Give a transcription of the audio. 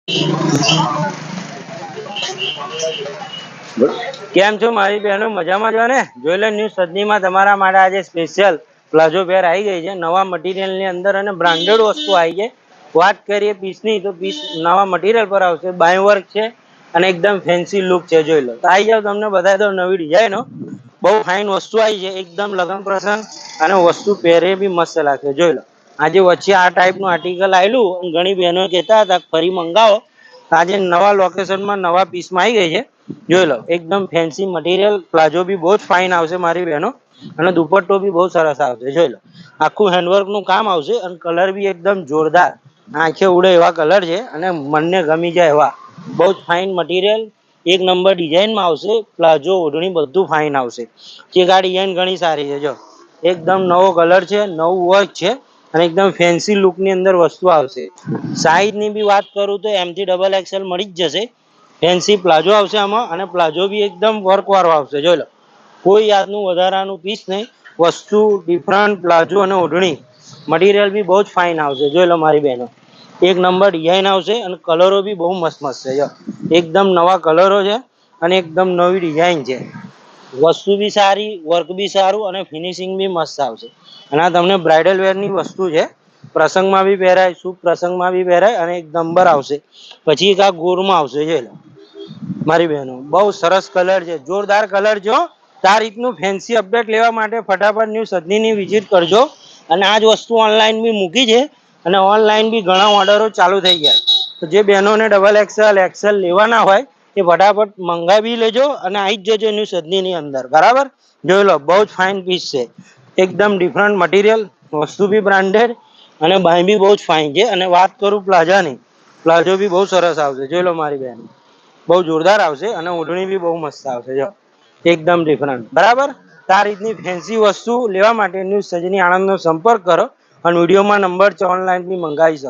કેમ છો મારી બહેનો? મજામાં છો ને? જોઈ લો ન્યૂ સદનીમાં તમારા માટે આજે સ્પેશિયલ પ્લાઝો પેર આવી ગઈ છે નવા મટીરિયલ ની અંદર અને બ્રાન્ડેડ વસ્તુ આવી છે। વાત કરીએ પીસની તો પીસ નવા મટીરિયલ પર આવશે, બાય વર્ક છે અને એકદમ ફેન્સી લુક છે। જોઈ લો તો આવી જાવ, તમને બતાવી દો નવી ડિઝાઇનો। બહુ ફાઇન વસ્તુ આવી છે, એકદમ લગ્ન પ્રસંગ અને વસ્તુ પહેરે બી મસ્ત લાગશે। જોઈ લો આજે વચ્ચે આ ટાઈપનું આર્ટિકલ આવેલું, ઘણી બહેનો કહેતા હતા ફરી મંગાવો। આજે નવા લોકેશનમાં નવા પીસમાં આવી ગઈ છે। જોઈ લો એકદમ ફેન્સી મટીરિયલ, પ્લાઝો બી બહુ જ ફાઇન આવશે મારી બહેનો અને દુપટ્ટો બી બહુ સરસ આવશે। જોઈ લો આખું હેન્ડવર્ક નું કામ આવશે અને કલર બી એકદમ જોરદાર, આંખે ઉડે એવા કલર છે અને મનને ગમી જાય એવા બહુ જ ફાઇન મટીરિયલ। એક નંબર ડિઝાઇનમાં આવશે, પ્લાઝો ઓઢણી બધું ફાઇન આવશે। ચેકા ડિઝાઇન ઘણી સારી છે, જો એકદમ નવો કલર છે, નવું વર્ક છે અને એકદમ ફેન્સી લુક ની અંદર વસ્તુ આવશે। સાઈઝ ની બી વાત કરું તો M થી XXL મળી જ જશે। ફેન્સી પ્લાઝો આવશે આમાં અને પ્લાઝો બી એકદમ વર્ક વાળો આવશે। જોઈ લો કોઈ જાતનું વધારાનું પીસ નહીં, વસ્તુ ડિફરન્ટ પ્લાઝો અને ઓઢણી મટીરિયલ બી બહુ જ ફાઇન આવશે। જોઈ લો મારી બહેનો એક નંબર ડિઝાઇન આવશે અને કલરો બી બહુ મસ્ત મસ્ત છે। જો એકદમ નવા કલરો છે અને એકદમ નવી ડિઝાઇન છે। વસ્તુ બી સારી, વર્ક બી સારું અને ફિનિશિંગ બી મસ્ત આવશે। અને આ તમને બ્રાઇડલ વેર ની વસ્તુ છે, પ્રસંગમાં બી પહેરાય, શુભ પ્રસંગમાં બી પહેરાય અને એક નંબર આવશે। પછી એક આ ગોરમાં આવશે, જોઈ લો મારી બહેનો બહુ સરસ કલર છે, જોરદાર કલર છે। આ રીતનું ફેન્સી અપડેટ લેવા માટે ફટાફટ ન્યૂ સદનીની વિઝિટ કરજો। અને આ જ વસ્તુ ઓનલાઈન બી મૂકી છે અને ઓનલાઈન બી ઘણા ઓર્ડરો ચાલુ થઈ ગયા। તો જે બહેનોને XXL લેવાના હોય એ ફટાફટ મંગાવી લેજો અને આવી જ જજો ન્યૂ સદનીની અંદર, બરાબર। જોઈ લો બહુ જ ફાઇન પીસ છે, એકદમ ડિફરન્ટ મટીરિયલ, વસ્તુ બી બ્રાન્ડેડ અને બાય બી બહુ જ ફાઇન છે। અને વાત કરું પ્લાઝાની, પ્લાઝો બી બહુ સરસ આવશે। જોઈ લો મારી બહેન બહુ જોરદાર આવશે અને ઓઢણી બી બહુ મસ્ત આવશે। જો એકદમ ડિફરન્ટ, બરાબર। આ રીતની ફેન્સી વસ્તુ લેવા માટે ન્યૂ સજની આણંદ નો સંપર્ક કરો અને વિડીયોમાં નંબર છે, ઓનલાઈન બી મંગાવી શકો।